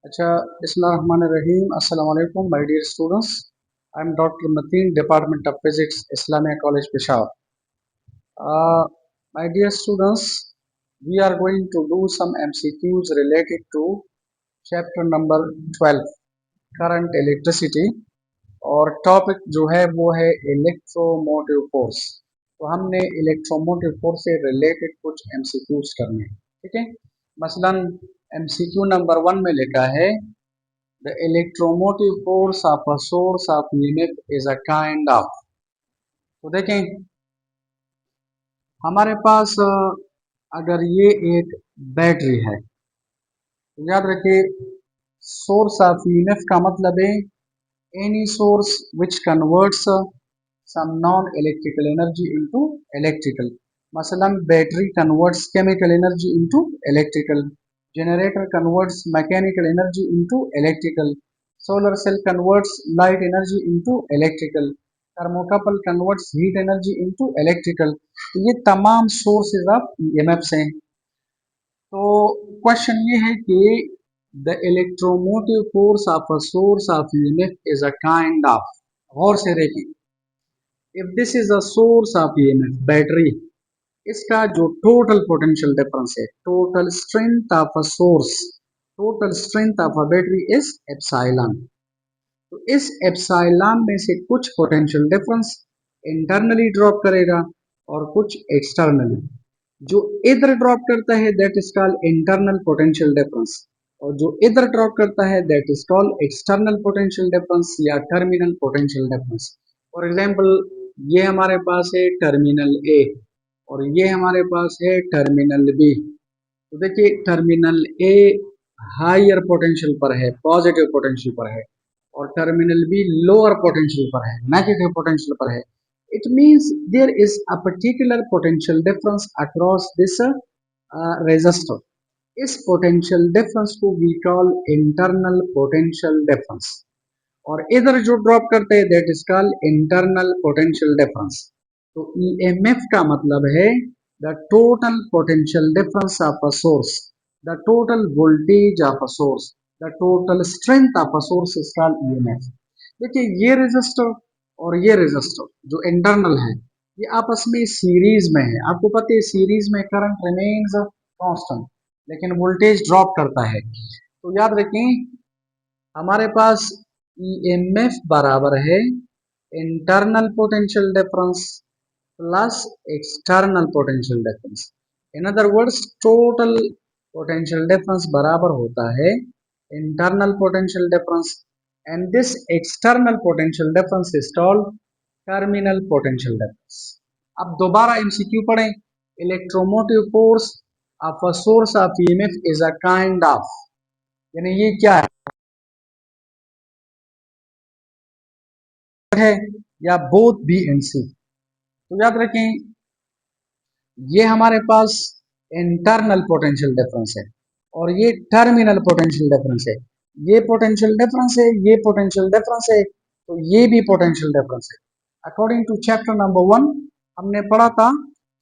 अच्छा, बिस्मिल्लाहिर्रहमानिर्रहीम। अस्सलाम वालेकुम my dear students. I am doctor Mateen, department of physics, Islamia college Peshawar. My dear students, we are going to do some MCQs related to chapter number 12, current electricity, और topic जो है वो है इलेक्ट्रोमोटिव फोर्स। तो हमने इलेक्ट्रोमोटिव फोर्स से related कुछ MCQs करने हैं, ठीक है। मसलन MCQ नंबर 1 में लिखा है the electromotive force of a source of unit is a kind of। तो देखें हमारे पास अगर ये एक बैटरी है तो याद रखिए सोर्स ऑफ यूनिट का मतलब है any source which converts some non electrical energy into electrical. मसलन battery converts chemical energy into electrical, generator converts mechanical energy into electrical, solar cell converts light energy into electrical, thermocouple converts heat energy into electrical. तो ये तमाम sources of EMFs हैं। तो question ये है कि the electromotive force of a source of EMF is a kind of. गौर से देखिए, if this is a source of EMF battery, इसका जो टोटल पोटेंशियल डिफरेंस है, total strength of a source, total strength of a battery is epsilon. तो इस epsilon में से कुछ पोटेंशियल डिफरेंस इंटरनली ड्रॉप करेगा और कुछ एक्सटर्नली। जो इधर ड्रॉप करता है that is called internal potential difference, और जो इधर ड्रॉप करता है that is called external potential difference या terminal potential difference. For example, ये हमारे पास है टर्मिनल ए और ये हमारे पास है टर्मिनल बी। तो देखिए टर्मिनल ए हायर पोटेंशियल पर है, पॉजिटिव पोटेंशियल पर है, और टर्मिनल बी लोअर पोटेंशियल पर है, नेगेटिव पोटेंशियल पर है। It means there is a particular potential difference across this resistor. इस potential difference को we call internal potential difference, और इधर जो ड्रॉप करते हैं that is called internal potential difference। तो EMF का मतलब है the total potential difference of a source, the total voltage of a source, the total strength of a source is called EMF। देखिए ये रेजिस्टर और ये रेजिस्टर जो internal है ये आपस में सीरीज में है। आपको पता है सीरीज में करंट रिमेन्स कांस्टेंट लेकिन वोल्टेज ड्रॉप करता है। तो याद रखें हमारे पास ईएमएफ बराबर है internal potential difference plus external potential difference. इन other words total potential difference बराबर होता है internal potential difference, and this external potential difference is called terminal potential difference। अब दोबारा एमसीक्यू पढ़ें, electromotive force of a source of EMF is a kind of, यानी ये क्या है या बोथ बी एंड सी। तो याद रखें ये हमारे पास इंटरनल पोटेंशियल डिफरेंस है और ये टर्मिनल पोटेंशियल डिफरेंस है। ये पोटेंशियल डिफरेंस है, ये पोटेंशियल डिफरेंस है, तो ये भी पोटेंशियल डिफरेंस है। अकॉर्डिंग टू चैप्टर नंबर 1 हमने पढ़ा था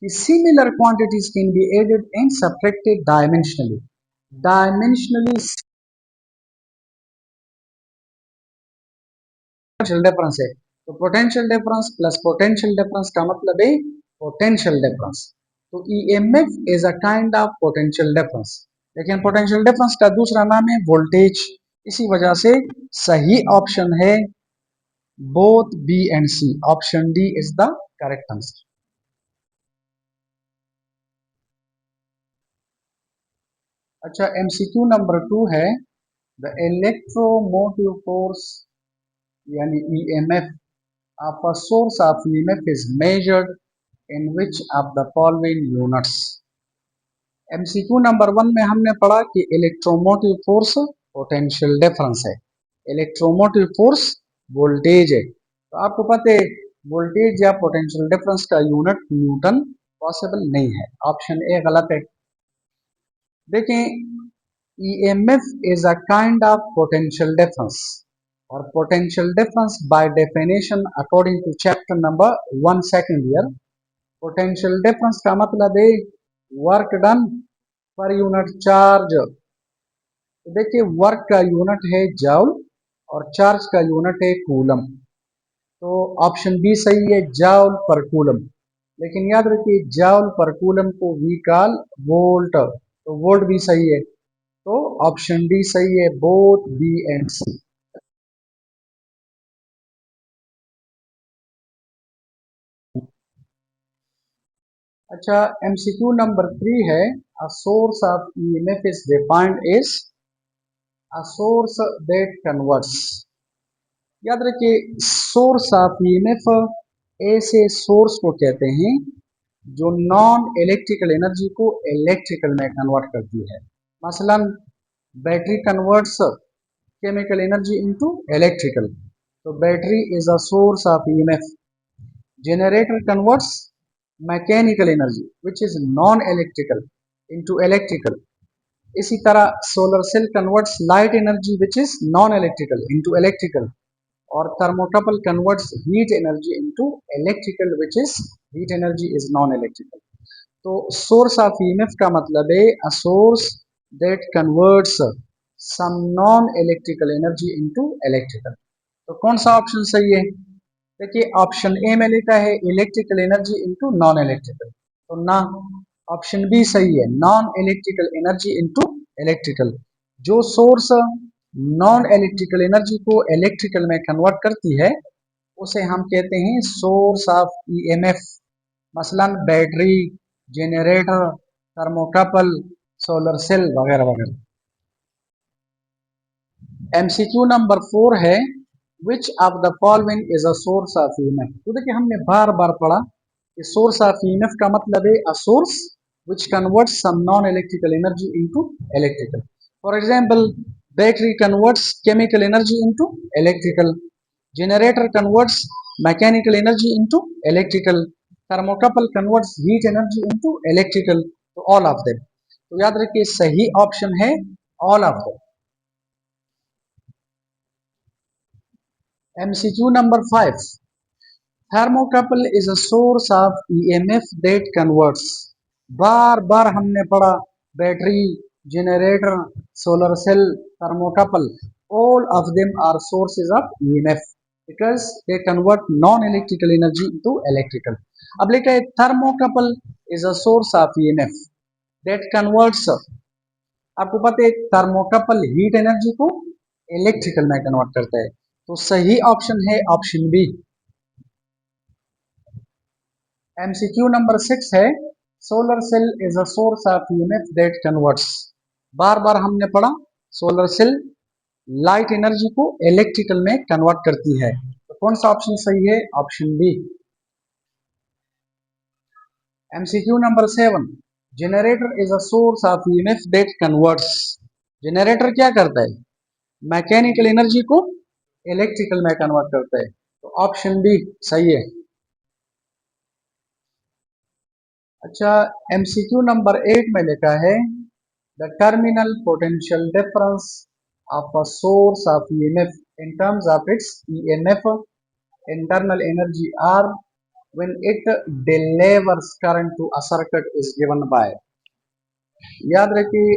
कि similar quantities can be added and subtracted dimensionally. Dimensionally potential difference है, तो potential difference plus potential difference का मतलब है पोटेंशियल डिफरेंस। तो EMF is a kind of potential difference, लेकिन पोटेंशियल डिफरेंस का दूसरा नाम है वोल्टेज। इसी वजह से सही ऑप्शन है both B and C, option D is the correct answer. अच्छा, एमसीक्यू नंबर 2 है द इलेक्ट्रोमोटिव फोर्स यानी EMF of a source of EMF is measured in which of the following units। MCQ number 1 में हमने पढ़ा कि electromotive force potential difference है, electromotive force voltage है। तो आपको पता है वोल्टेज या पोटेंशियल डिफरेंस का यूनिट न्यूटन पॉसिबल नहीं है, ऑप्शन ए गलत है। देखें EMF is a kind of potential difference, और potential difference by definition according to chapter number 1 second year, potential difference का मतलब है work done per unit charge. तो देखिए वर्क का यूनिट है जूल और चार्ज का यूनिट है कूलम। तो ऑप्शन बी सही है, जूल पर कूलम। लेकिन याद रखिए जूल पर कूलम को वी कॉल वोल्ट, तो वोल्ट भी सही है। तो ऑप्शन डी सही है, बोथ बी एंड सी। अच्छा, एमसीक्यू नंबर 3 है, a source of EMF is defined is a source that converts. याद रखिए सोर्स ऑफ ईएमएफ ऐसे सोर्स को कहते हैं जो नॉन इलेक्ट्रिकल एनर्जी को इलेक्ट्रिकल में कन्वर्ट करती है। मसलन battery converts chemical energy into electrical, तो battery is a source of EMF. Generator converts mechanical energy which is non-electrical into electrical. इसी तरह solar cell converts light energy which is non electrical into electrical, और thermocouple converts heat energy into electrical which is heat energy is non electrical. तो source of EMF का मतलब है a source that converts some non electrical energy into electrical. तो कौन सा option सही है? देखिए ऑप्शन ए में लिखा है electrical energy into non electrical, तो ना, ऑप्शन बी सही है, non electrical energy into electrical. जो सोर्स नॉन इलेक्ट्रिकल एनर्जी को इलेक्ट्रिकल में कन्वर्ट करती है उसे हम कहते हैं सोर्स ऑफ ईएमएफ। मसलन battery, generator, thermocouple, solar cell वगैरह वगैरह। एमसीक्यू नंबर 4 है, which of the following is a source of EMF. तो देखिए हमने बार बार पढ़ा कि सोर्स ऑफ ईएमएफ का मतलब है a source which converts some non-electrical energy into electrical. For example, battery converts chemical energy into electrical. Generator converts mechanical energy into electrical. Thermocouple converts heat energy into electrical. तो all of them. तो याद रखिए सही option है all of them. MCQ number 5. Thermocouple is a source of EMF that converts. बार बार हमने पढ़ा battery, generator, solar cell, thermocouple, all of them are sources of EMF because they convert non-electrical energy into electrical. अब लिखा है thermocouple is a source of EMF that converts, आपको पता है thermocouple heat energy को इलेक्ट्रिकल में convert करता है, तो सही ऑप्शन है ऑप्शन बी। एमसीक्यू नंबर 6 है, solar cell is a source of EMF that converts. बार बार हमने पढ़ा सोलर सेल लाइट एनर्जी को इलेक्ट्रिकल में कन्वर्ट करती है, तो कौन सा ऑप्शन सही है? Option B. MCQ number 7, generator is a source of EMF that converts. Generator क्या करता है? मैकेनिकल एनर्जी को इलेक्ट्रिकल में कन्वर्ट करता है, तो ऑप्शन बी सही है। अच्छा, एमसीक्यू नंबर 8 में लिखा है the terminal potential difference of a source of EMF in terms of its EMF internal energy R when it delivers current to a circuit is given by। याद रखिए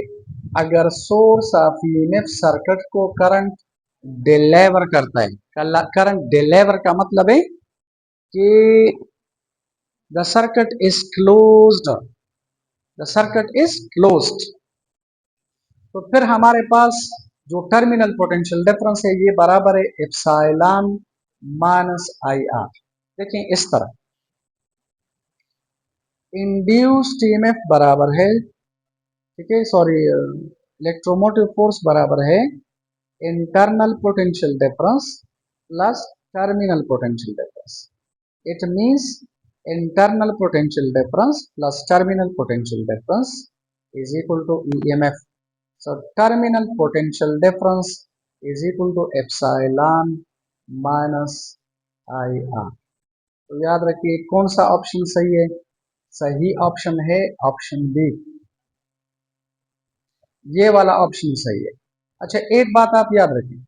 अगर source of EMF circuit को current deliver करता है, current deliver का मतलब है कि the circuit is closed, the circuit is closed, तो फिर हमारे पास जो टर्मिनल पोटेंशियल डिफरेंस है ये बराबर है एप्सिलॉन माइनस आई आर। देखें इस तरह इंड्यूस्ड ईएमएफ बराबर है, ठीक है, सॉरी, इलेक्ट्रोमोटिव फोर्स बराबर है internal potential difference plus terminal potential difference. It means internal potential difference plus terminal potential difference is equal to EMF. So terminal potential difference is equal to epsilon minus IR। तो याद रखिए कौन सा option सही है? सही option है option B, ये वाला ऑप्शन सही है। अच्छा एक बात आप याद रखिए,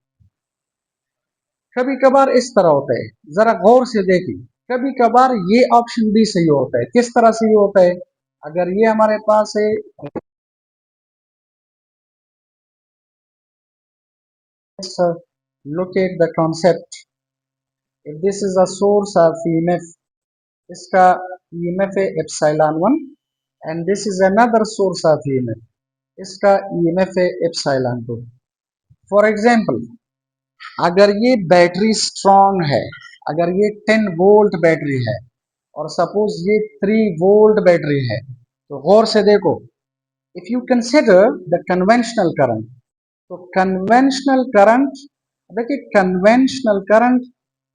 कभी कभार इस तरह होता है, जरा गौर से देखिए, कभी कभार ये ऑप्शन भी सही होता है। किस तरह सही होता है? अगर ये हमारे पास है Let's look at the concept. If this is a source of EMF, इसका EMF है epsilon 1 and this is another source of EMF, इसका EMF है epsilon 2. For example, अगर ये बैटरी स्ट्रॉन्ग है, अगर ये 10 वोल्ट बैटरी है और सपोज ये 3 वोल्ट बैटरी है, तो गौर से देखो, if you consider the conventional current, तो कन्वेंशनल करंट, देखिए कन्वेंशनल करंट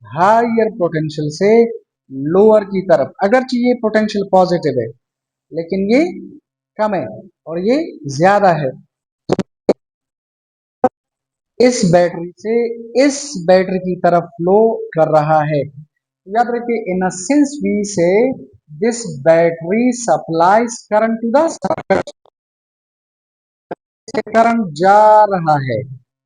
हायर पोटेंशियल से लोअर की तरफ, अगरचे ये पोटेंशियल पॉजिटिव है लेकिन ये कम है और ये ज्यादा है, इस बैटरी से इस बैटरी की तरफ फ्लो कर रहा है. याद रखिए, in a sense we say this battery supplies current to the circuit, current जा रहा है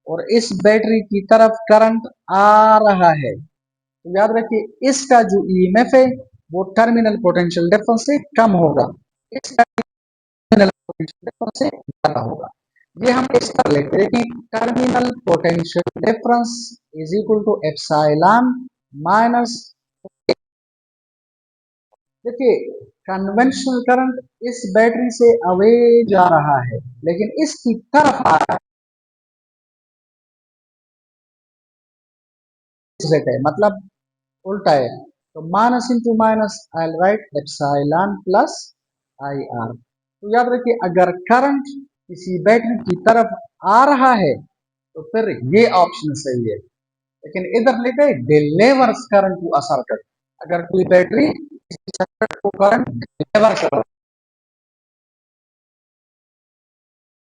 और इस बैटरी की तरफ करंट आ रहा है. तो याद रखिए, इसका जो ईएमएफ है वो टर्मिनल पोटेंशियल डिफरेंस से कम होगा, इसका टर्मिनल पोटेंशियल डिफरेंस से ज्यादा होगा. ये हम इस तरह लिखते हैं कि terminal potential difference is equal to epsilon minus, देखिए कन्वेंशनल करंट इस बैटरी से अवे जा रहा है लेकिन इसकी तरफ आ रहा है, मतलब उल्टा है. तो माइनस इंटू माइनस आई राइट एप्सिलॉन प्लस आई आर. तो याद रखिए, अगर करंट किसी बैटरी की तरफ आ रहा है तो फिर ये ऑप्शन सही है, लेकिन इधर लिखा है delivers current to a circuit, अगर कोई बैटरी सर्किट को करंट डिलीवर कर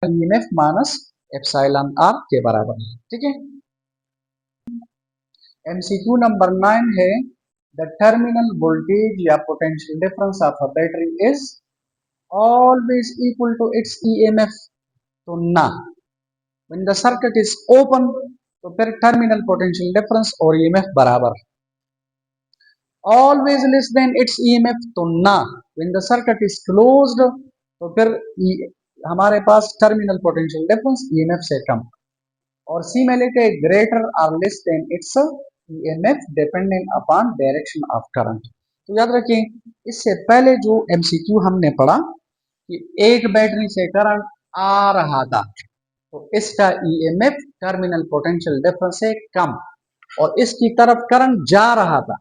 ईएमएफ माइनस एप्सिलॉन आर के बराबर है. ठीक है. एमसीक्यू नंबर 9 है, द टर्मिनल वोल्टेज या potential difference of a battery is always equal to its EMF. तो ना, when the circuit is open तो फिर टर्मिनल पोटेंशियल डिफरेंस और ईएमएफ बराबर. Always less than its EMF तो ना, when the circuit is closed तो फिर हमारे पास टर्मिनल पोटेंशियल डिफरेंस ईएमएफ से कम. और सी में लेके ग्रेटर और less than its EMF depending upon direction of current. तो याद रखिए, इससे पहले जो एमसीक्यू हमने पढ़ा कि एक बैटरी से करंट आ रहा था तो इसका ईएमएफ टर्मिनल पोटेंशियल डिफरेंस से कम और इसकी तरफ करंट जा रहा था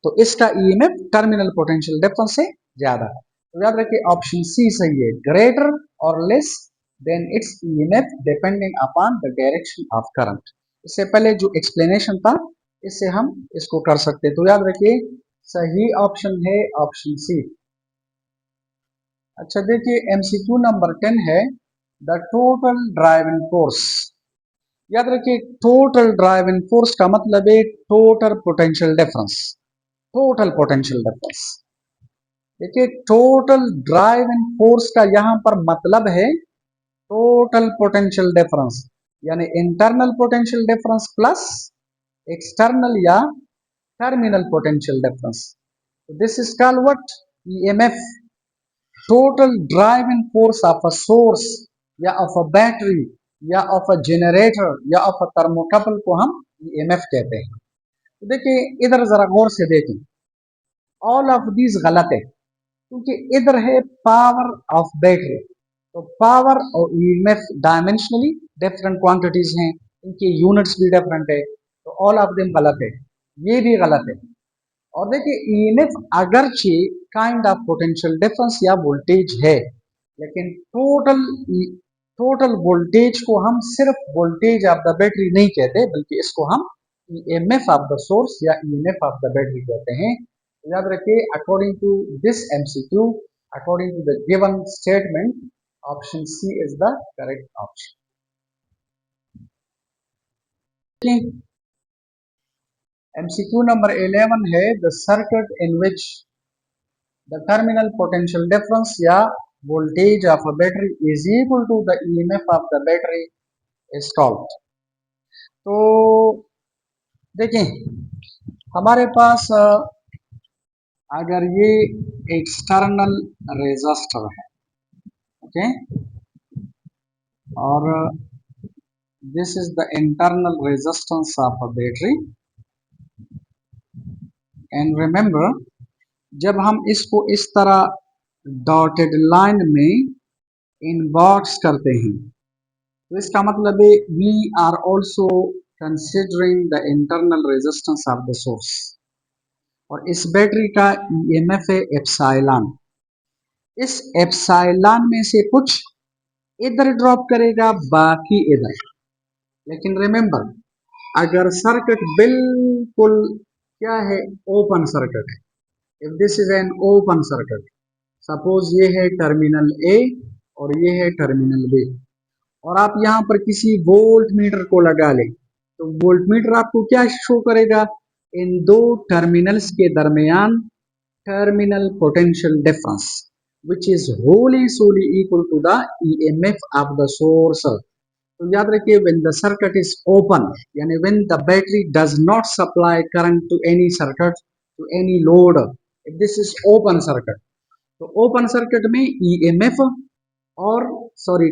तो इसका ईएमएफ टर्मिनल पोटेंशियल डिफरेंस से ज्यादा है. तो याद रखिए ऑप्शन सी सही है, ग्रेटर और less than its EMF depending upon the direction of current. इससे पहले जो एक्सप्लेनेशन था इससे हम इसको कर सकते हैं. तो याद रखिए सही ऑप्शन है ऑप्शन सी. अच्छा देखिए, एमसीक्यू नंबर 10 है, द टोटल ड्राइविंग फोर्स. याद रखिए, टोटल ड्राइविंग फोर्स का मतलब है total potential difference, total potential difference. देखिए, टोटल ड्राइविंग फोर्स का यहां पर मतलब है टोटल पोटेंशियल डिफरेंस, यानी internal potential difference plus external या terminal potential difference. This is called what, EMF. Total driving force of a source या of a battery या ऑफ अ जनरेटर या ऑफ अ थर्मोकपल को हम EMF कहते हैं. तो देखिए इधर जरा गौर से देखें, ऑल ऑफ दीज गलत है क्योंकि इधर है पावर ऑफ बैटरी, तो पावर और ईएमएफ डायमेंशनली डिफरेंट क्वांटिटीज हैं, इनकी यूनिट्स भी डिफरेंट है, तो ऑल ऑफ देम गलत है, ये भी गलत है. और देखिए ईएमएफ अगरचे काइंड ऑफ पोटेंशियल डिफरेंस या वोल्टेज है लेकिन टोटल वोल्टेज को हम सिर्फ वोल्टेज ऑफ द बैटरी नहीं कहते बल्कि इसको हम ईएमएफ ऑफ द सोर्स या ईएमएफ ऑफ द बैटरी कहते हैं. याद रखिए, according to this MCQ, according to the given statement, option C is the correct option. MCQ number 11 है, the circuit in which the terminal potential difference या voltage of a battery is equal to the EMF of the battery is called. तो देखें, हमारे पास अगर ये external resistor है, okay, और This is the internal resistance of a battery. And remember, जब हम इसको इस तरह डॉटेड लाइन में इनबॉक्स करते हैं तो इसका मतलब है we are also considering the internal resistance of the source. और इस बैटरी का ईएमएफ है एप्सिलॉन। इस एप्सिलॉन में से कुछ इधर ड्रॉप करेगा, बाकी इधर। लेकिन रिमेंबर, अगर सर्किट बिल्कुल क्या है, ओपन सर्किट है, if this is an open circuit, suppose ये है टर्मिनल ए और ये है टर्मिनल बी, और आप यहाँ पर किसी वोल्ट मीटर को लगा लें तो वोल्ट मीटर आपको क्या शो करेगा, इन दो टर्मिनल्स के दरमियान terminal potential difference which is wholly solely equal to the EMF of the source। तो याद रखिए, when the circuit is open, यानी when the battery does not supply current to any circuit, to any load, if this is open circuit, तो open circuit में EMF और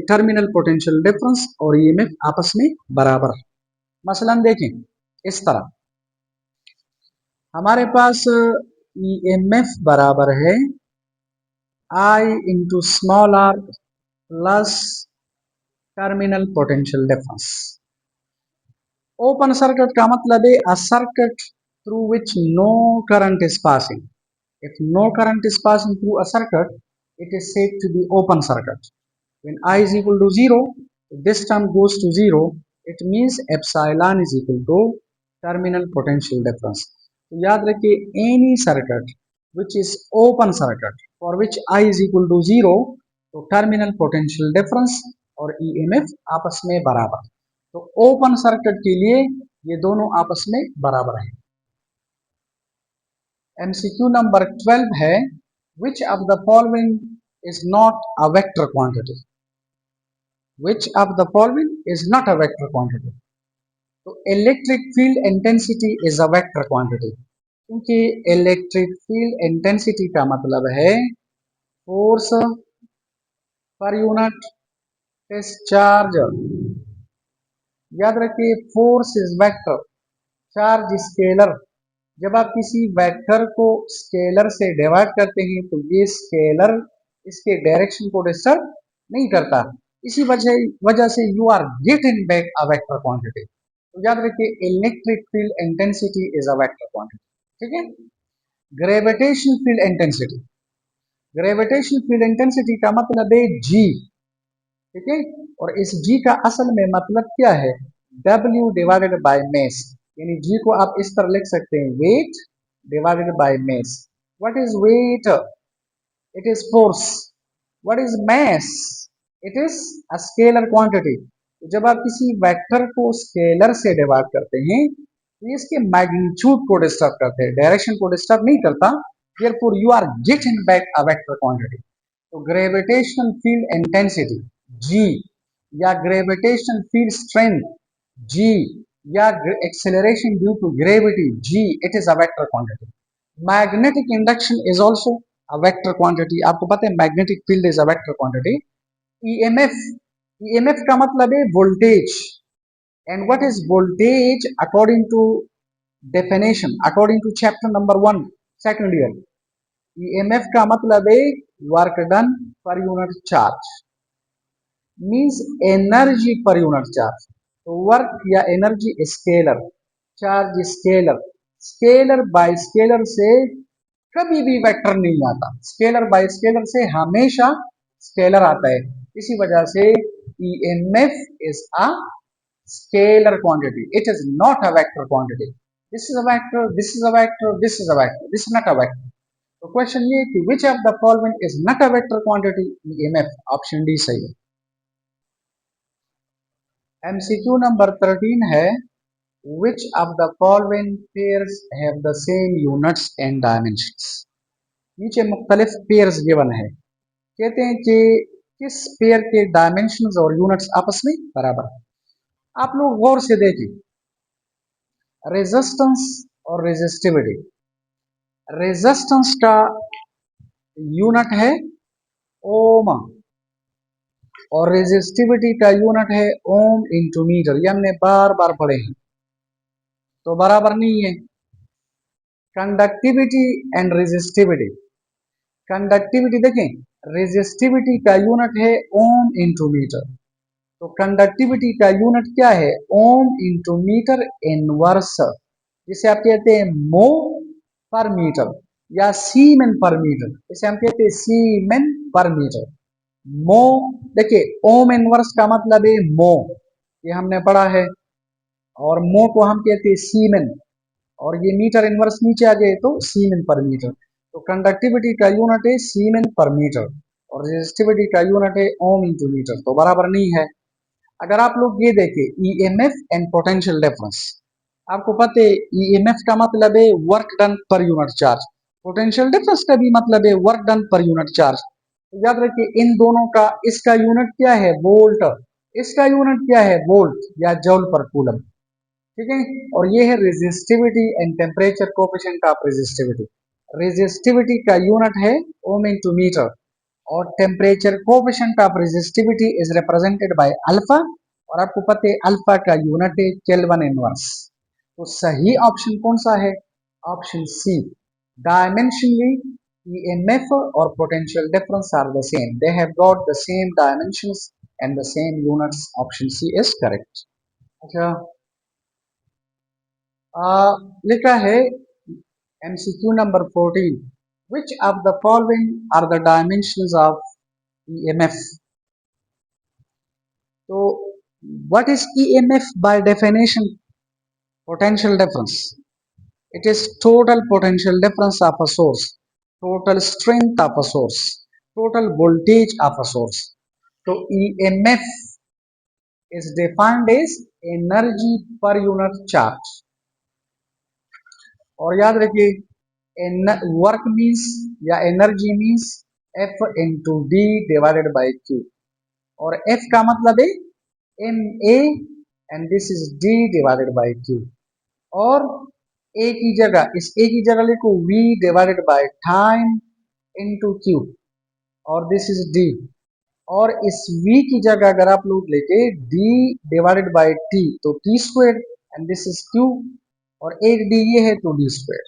terminal potential difference और EMF आपस में बराबर। मसलन देखें इस तरह, हमारे पास ईएमएफ बराबर है I into small r plus terminal potential difference. Open circuit का मतलब है a circuit through which no current is passing. If no current is passing through a circuit, it is said to be open circuit. When I is equal to 0, if this term goes to 0, it means epsilon is equal to terminal potential difference. तो याद रखिए, any circuit which is open circuit for which I is equal to 0, तो terminal potential difference और EMF आपस में बराबर। तो open circuit के लिए ये दोनों आपस में बराबर है। MCQ नंबर 12 है, which of the following is not a vector quantity? Which of the following is not a vector quantity? तो electric field intensity is a vector quantity, क्योंकि इलेक्ट्रिक फील्ड इंटेंसिटी का मतलब है फोर्स पर unit charge. याद रखिए, force is vector, charge scalar. जब आप किसी वेक्टर को स्केलर से डिवाइड करते हैं तो ये स्केलर इसके डायरेक्शन को डिस्टर्ब नहीं करता, इसी वजह से you are getting back a vector quantity. तो याद रखिए, electric field intensity is a vector quantity. ठीक है। Gravitation field intensity, gravitation field intensity का मतलब है जी। ठीक है। और इस जी का असल में मतलब क्या है, W डिवाइडेड बाय मेस, यानी जी को आप इस तरह लिख सकते हैं, weight divided by mass. What is weight? It is force. What is mass? It is a scalar quantity. जब आप किसी वेक्टर को स्केलर से डिवाइड करते हैं तो ये इसके मैग्नीट्यूड को डिस्टर्ब करते हैं, डायरेक्शन को डिस्टर्ब नहीं करता। therefore you are getting back a vector quantity। तो ग्रेविटेशनल फील्ड इंटेंसिटी जी, या ग्रेविटेशनल फील्ड स्ट्रेंथ जी, या acceleration due to gravity g, it is a vector quantity. Magnetic induction is also a vector quantity। आपको पता है magnetic field is a vector quantity. EMF, EMF का मतलब है voltage. And what is voltage according to definition, according to chapter number 1 second year? EMF का मतलब है work done per unit charge, means energy पर यूनिट चार्ज। तो work या energy scalar, charge scalar. Scalar bye scalar से कभी भी vector नहीं आता, स्केलर बाय स्केलर से हमेशा स्केलर आता है। इसी वजह से EMF is a scalar quantity, it is not a vector quantity. This is a vector, this is a vector, this is a vector, this is not a vector. तो question ये कि विच of the following is not a vector quantity? EMF, option D सही है। MCQ number 13 है, which of the following pairs have the same units and dimensions? नीचे मुख्तलिफ pairs given है, कहते हैं कि किस पेयर के डायमेंशंस और यूनिट्स आपस में बराबर है। आप लोग गौर से देखें, रेजिस्टेंस और रेजिस्टिविटी। रेजिस्टेंस का यूनिट है ओम, और रेजिस्टिविटी का यूनिट है ओम इंटू मीटर। ये हमने बार बार पढ़े हैं, तो बराबर नहीं है। कंडक्टिविटी एंड रेजिस्टिविटी, कंडक्टिविटी देखें, रेजिस्टिविटी का यूनिट है ओम इंटू मीटर, तो कंडक्टिविटी का यूनिट क्या है, ओम इंटू मीटर इनवर्स, जिसे आप कहते हैं मो पर मीटर या सीमेन पर मीटर, इसे हम कहते हैं सीमेन पर मीटर। मो, देखिए ओम इनवर्स का मतलब है मो, ये हमने पढ़ा है, और मो को हम कहते हैं सीमेन, और ये मीटर इनवर्स नीचे आ जाए तो सीमेन पर मीटर। तो कंडक्टिविटी का यूनिट है सीमेन पर मीटर और रेजिस्टिविटी का यूनिट है ओम इंटू मीटर, तो बराबर नहीं है। अगर आप लोग ये देखें ईएमएफ एंड पोटेंशियल डिफरेंस, आपको पता है ईएमएफ का मतलब है work done per unit charge, potential difference का भी मतलब है work done per unit charge. तो याद रखिए इन दोनों का, इसका यूनिट क्या है वोल्ट, इसका यूनिट क्या है वोल्ट या जूल पर कूलम, ठीक है। और ये है resistivity and temperature coefficient of resistivity. Resistivity का यूनिट है ओम इंटू मीटर और temperature coefficient of resistivity is represented by alpha, और आपको पता है अल्फा का यूनिट है केल्विन इनवर्स। तो सही ऑप्शन कौन सा है, ऑप्शन सी, डायमेंशनली ईएमएफ और potential difference are the same, they have got the same dimensions and the same units, option C is correct. अच्छा, लिखा है MCQ number 14, which of the following are the dimensions of EMF? So what is EMF by definition? Potential difference. It is total potential difference of a source, total strength of a source, total voltage of a source. So EMF is defined as energy per unit charge, और याद रखिए work means या energy means F into d divided by q, और F का मतलब है m a and this is d divided by q, और a की जगह, इस ए की जगह लिखो v divided by time into q, और दिस इज डी, और इस v की जगह अगर आप लोग लेके d डिवाइडेड बाई टी तो T square and this is q, और एक d ये है तो d स्क्वायर।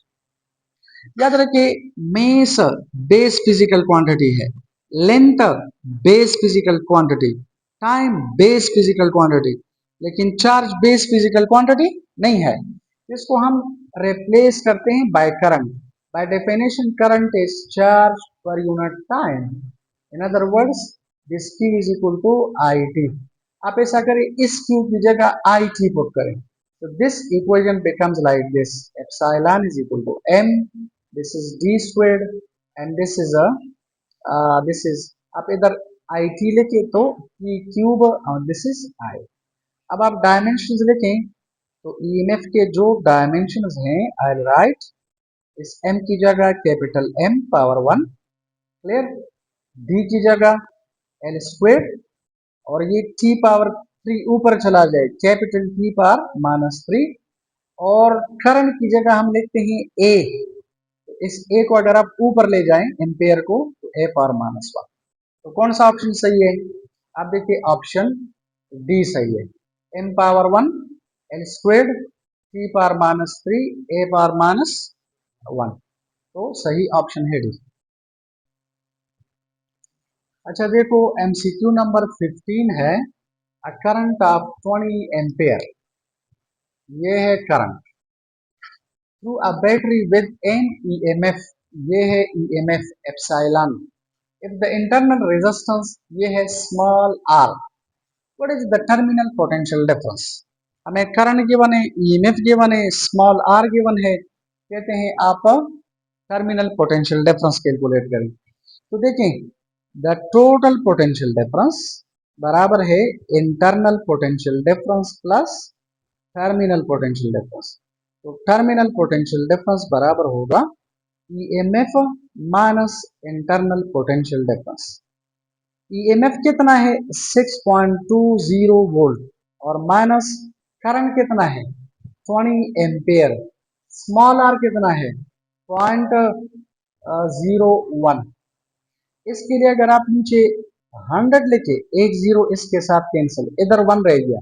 याद रखिए मेस बेस फिजिकल क्वांटिटी है, length base physical quantity, time base physical quantity, लेकिन चार्ज बेस फिजिकल क्वांटिटी नहीं है। इसको हम रिप्लेस करते हैं by current. By definition current is charge per unit time, in other words this q is equal to I T. आप ऐसा करें इस q की जगह आई टी पुट करें, so this equation becomes like this, epsilon is equal to m, this is d squared and this is a this is, आप इधर I T लेके तो p क्यूब और दिस इज i। अब आप dimensions लिखें तो ईएमएफ के जो डायमेंशंस हैं आई राइट इस m की जगह capital M power 1, clear, d की जगह l स्क्वेयर, और ये t पावर 3 ऊपर चला जाए कैपिटल T पावर -3, और करंट की जगह हम लिखते हैं ए, तो इस ए को अगर आप ऊपर ले जाएं एम्पेयर को तो ए पावर -1, तो कौन सा ऑप्शन सही है, आप देखिए ऑप्शन डी सही है, m power 1 l squared t power -3 a power -1, तो सही ऑप्शन है डी। अच्छा देखो एमसीक्यू नंबर 15 है, अ करंट ऑफ 20 एम्पेयर, ये है current through a battery with an EMF, ये है EMF epsilon, if the internal resistance ये है small r, what is the terminal potential difference. हमें करंट गिवन है, ईएमएफ गिवन है, स्मॉल आर गिवन है, कहते हैं आप टर्मिनल पोटेंशियल डिफरेंस कैलकुलेट करें। तो देखें द टोटल पोटेंशियल डिफरेंस बराबर है internal potential difference plus terminal potential difference, तो टर्मिनल पोटेंशियल डिफरेंस बराबर होगा EMF minus internal potential difference. EMF कितना है 6.20 वोल्ट और माइनस करंट कितना है 20 एम्पेयर, स्मॉल आर कितना है 0.01। इसके लिए अगर आप नीचे 100 लिखे, एक जीरो इसके साथ कैंसिल, इधर 1 रह गया।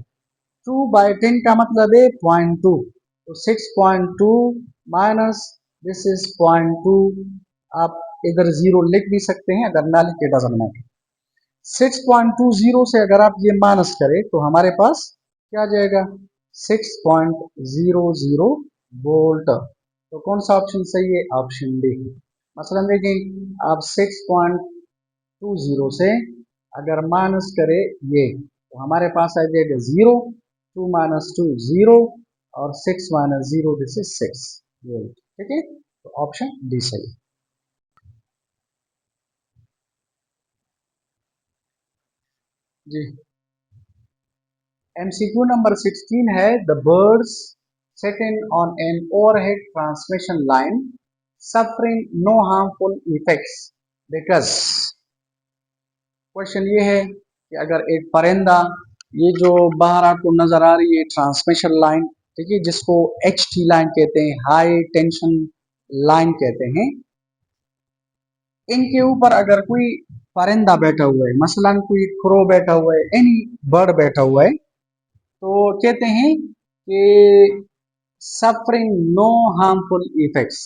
2/10 का मतलब है 0.2, तो 6.2 माइनस दिस इज 0.2। आप इधर जीरो लिख भी सकते हैं, अगर ना लिखे डजंट मैटर। 6.20 से अगर आप ये माइनस करें तो हमारे पास क्या आ जाएगा, 6.00 वोल्ट। तो कौन सा ऑप्शन सही है, ऑप्शन डी। मसलन देखें, आप 6.20 से अगर माइनस करें ये, तो हमारे पास आ जाएगा जीरो, 2 माइनस 2 जीरो, और 6 minus zero this is 6 volt. ठीक है, तो ऑप्शन डी सही। जी, एमसीक्यू नंबर 16 है, the birds sitting on an overhead transmission line suffering no harmful effects because। Question ये है कि अगर एक परिंदा, ये जो बाहर आपको नजर आ रही है ट्रांसमिशन लाइन, ठीक है, जिसको एच टी लाइन कहते हैं, हाई टेंशन लाइन कहते हैं, इनके ऊपर अगर कोई परिंदा बैठा हुआ है, मसलन कोई क्रो बैठा हुआ है, एनी बर्ड बैठा हुआ है, तो कहते हैं कि सफरिंग नो हार्मफुल इफेक्ट्स,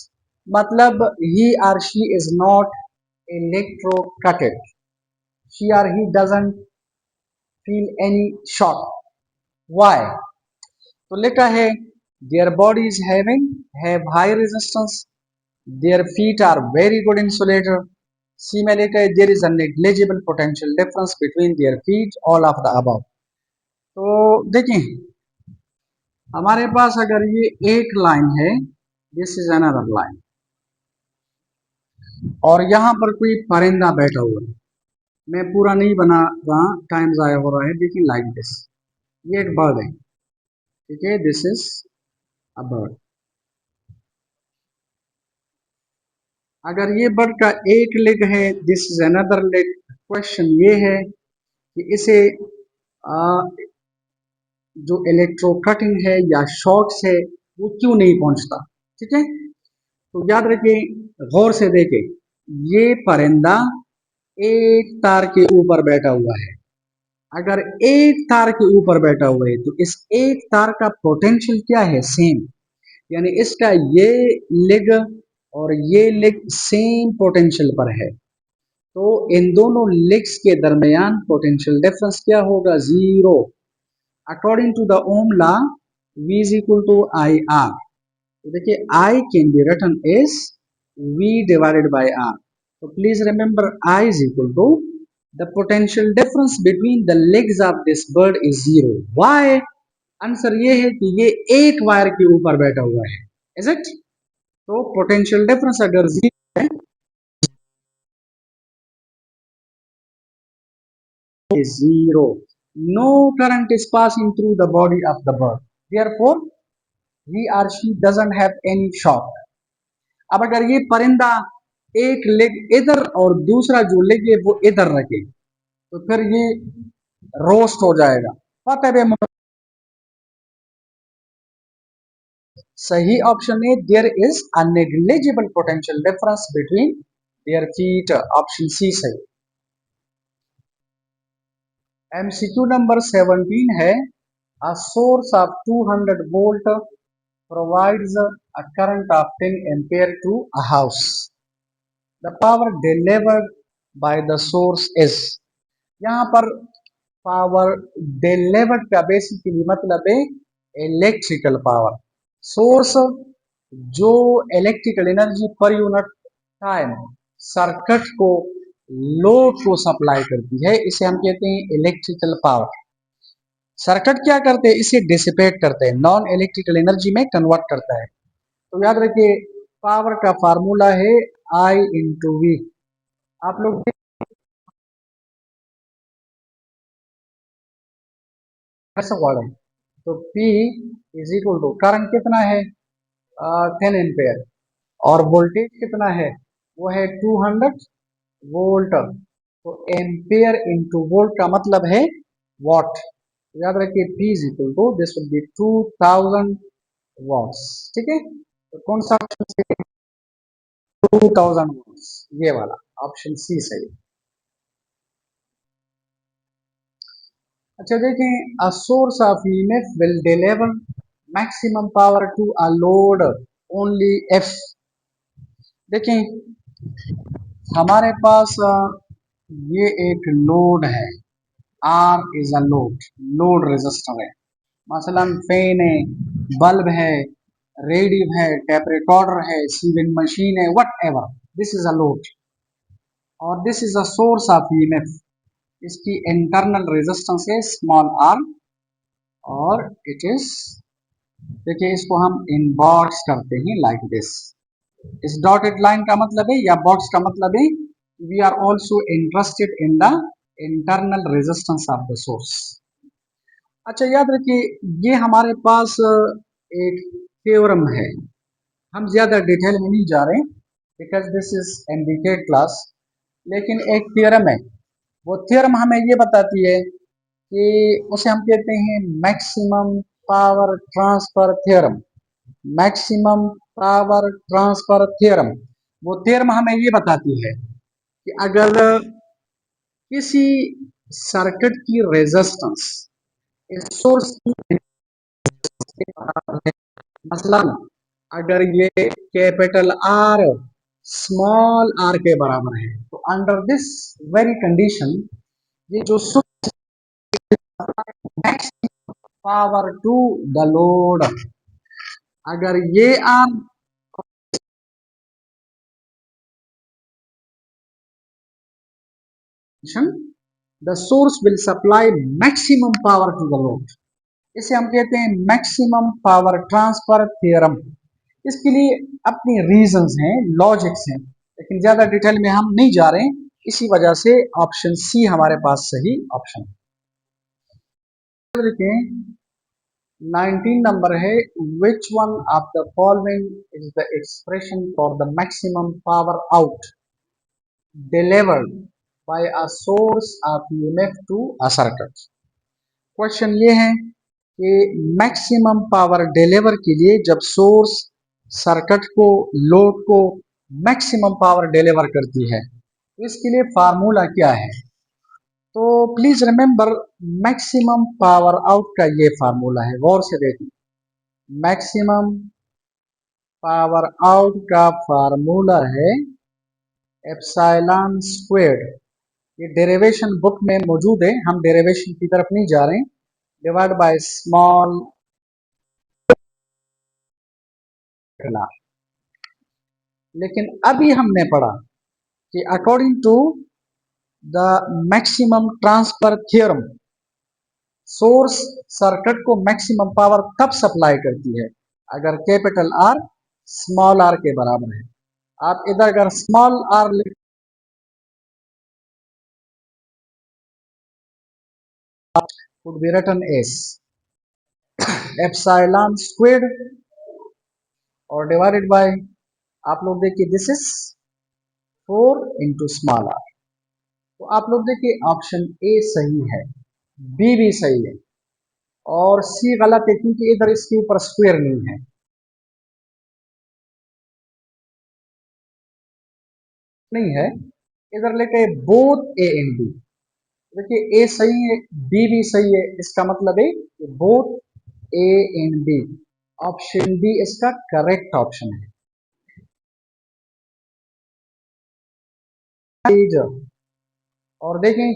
मतलब he or she is not electrocuted, she or he doesn't feel any shock। why? तो लिखा है their bodies having have high resistance, their feet are very good insulator। सी में लिखा है there is a negligible potential difference between their feet, all of the above। तो देखें, हमारे पास अगर ये एक लाइन है, दिस इज अनदर लाइन, और यहाँ पर कोई परिंदा बैठा हुआ है, मैं पूरा नहीं बना रहा, टाइम जाया हो रहा है, देखिए लाइक दिस, ये एक बर्ड है, ठीक है, दिस इज अ बर्ड। अगर ये बर्ड का एक लेग है, this is another leg, question ये है कि इसे आ, जो इलेक्ट्रो कटिंग है या शॉक्स है वो क्यों नहीं पहुंचता। ठीक है, तो याद रखिए, गौर से देखें, ये परिंदा एक तार के ऊपर बैठा हुआ है, अगर एक तार के ऊपर बैठा हुआ है तो इस एक तार का पोटेंशियल क्या है, सेम, यानी इसका ये लेग और ये लेग सेम पोटेंशियल पर है, तो इन दोनों लेग्स के दरमियान पोटेंशियल डिफरेंस क्या होगा, zero. According to the Ohm law, V is equal to I R. तो देखिए I can be written as V divided by R। तो please remember I is equal to the potential difference between the legs of this bird is zero. Why? Answer ये है कि ये एक wire के ऊपर बैठा हुआ है, इज इट? तो पोटेंशियल डिफरेंस अगर जीरो है, zero, no current is passing through the body of the bird, therefore he or she doesn't have any shock। अब अगर ये परिंदा एक लेग इधर और दूसरा जो लेग है वो इधर रखे, तो फिर ये रोस्ट हो जाएगा, पता है। सही ऑप्शन है there is a negligible potential difference between their feet, option C सही। एमसीक्यू नंबर 17 है, a source of 200 volt provides a current of 10 ampere to a house, the power delivered by the source is। यहाँ पर power delivered का basically मतलब है electrical power, source जो electrical energy पर unit time circuit को, load को supply करती है, इसे हम कहते हैं इलेक्ट्रिकल पावर। सर्किट क्या करते हैं, इसे डिसिपेट करते हैं, नॉन इलेक्ट्रिकल एनर्जी में कन्वर्ट करता है। तो याद रखिए, पावर का फार्मूला है I इंटू वी। आप लोग कैसे वर्ड है, तो P is equal to current कितना है, 10 एम्पेयर, और वोल्टेज कितना है, वो है 200 वोल्ट। तो एम्पेयर इंटू वोल्ट का मतलब है वॉट। तो याद रखिए P is equal to this will be 2000 watts. ठीक है, तो कौन सा ऑप्शन, 2000 वॉट्स, ये वाला ऑप्शन सी सही। अच्छा देखें, a source of EMF will deliver maximum power to a load only if. देखें, हमारे पास ये एक लोड है, R is a load resistor है। मसलन फैन है, बल्ब है, रेडियो है, टेप रिकॉर्डर है, सीविंग मशीन है, whatever, this is a load और this is a source of EMF. इसकी इंटरनल रेजिस्टेंस है स्मॉल आर और इट इज, देखिए इसको हम इनबॉक्स करते हैं लाइक दिस। इस डॉटेड लाइन का मतलब है या बॉक्स का मतलब है we are also interested in the internal resistance of the source. अच्छा याद रखिए, ये हमारे पास एक थ्योरम है। हम ज्यादा डिटेल में नहीं जा रहे because this is MBK class, लेकिन एक थ्योरम है। वो थ्योरम हमें ये बताती है कि उसे हम कहते हैं maximum power transfer theorem. Maximum power transfer theorem, वो थ्योरम हमें ये बताती है कि अगर किसी सर्किट की रेजिस्टेंस इस सोर्स की मसलन अगर ये कैपिटल आर स्मॉल आर के बराबर है तो अंडर दिस वेरी कंडीशन ये जो पावर टू द लोड, अगर ये are the source will supply maximum power to the load. इसे हम कहते हैं मैक्सिमम पावर ट्रांसफर थ्योरम। इसके लिए अपनी रीजंस हैं, लॉजिक्स हैं, लेकिन ज्यादा डिटेल में हम नहीं जा रहे हैं। इसी वजह से ऑप्शन सी हमारे पास सही ऑप्शन है। 19 नंबर है, which one of the following is the expression for the maximum power out delivered by a source of EMF to a circuit. Question ये है कि मैक्सिमम पावर डिलीवर के लिए जब सोर्स सर्किट को, लोड को मैक्सिमम पावर डिलीवर करती है तो इसके लिए फार्मूला क्या है। तो please remember, maximum power out का ये फार्मूला है, गौर से देखिए। मैक्सिमम पावर आउट का फार्मूला है एप्सिलॉन स्क्वायर्ड। ये डेरिवेशन बुक में मौजूद है, हम डेरिवेशन की तरफ नहीं जा रहे हैं। डिवाइड बाय स्मॉल, लेकिन अभी हमने पढ़ा कि according to the maximum transfer theorem source circuit को मैक्सिमम पावर तब सप्लाई करती है अगर कैपिटल आर स्मॉल आर के बराबर है। आप इधर अगर small r would be written as epsilon squared और डिवाइडेड बाय, आप लोग देखिए this is 4 into small r. तो आप लोग देखिए ऑप्शन ए सही है, बी भी सही है और सी गलत है क्योंकि इधर इसके ऊपर स्क्वायर नहीं है, नहीं है इधर लेके बोथ ए एंड बी। देखिए ए सही है, बी भी सही है, इसका मतलब है कि both A and B, option B इसका करेक्ट ऑप्शन है। और देखें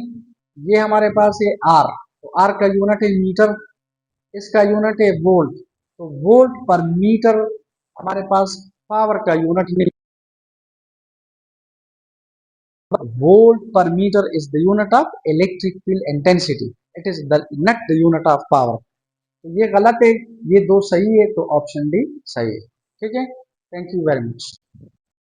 ये हमारे पास है आर, तो आर का यूनिट है मीटर, इसका यूनिट है वोल्ट, तो वोल्ट पर मीटर हमारे पास पावर का यूनिट नहीं। Volt per metre is the unit of electric field intensity, it is the not the unit of power. तो ये गलत है, ये दो सही है, तो ऑप्शन डी सही है। ठीक है, थैंक यू वेरी मच।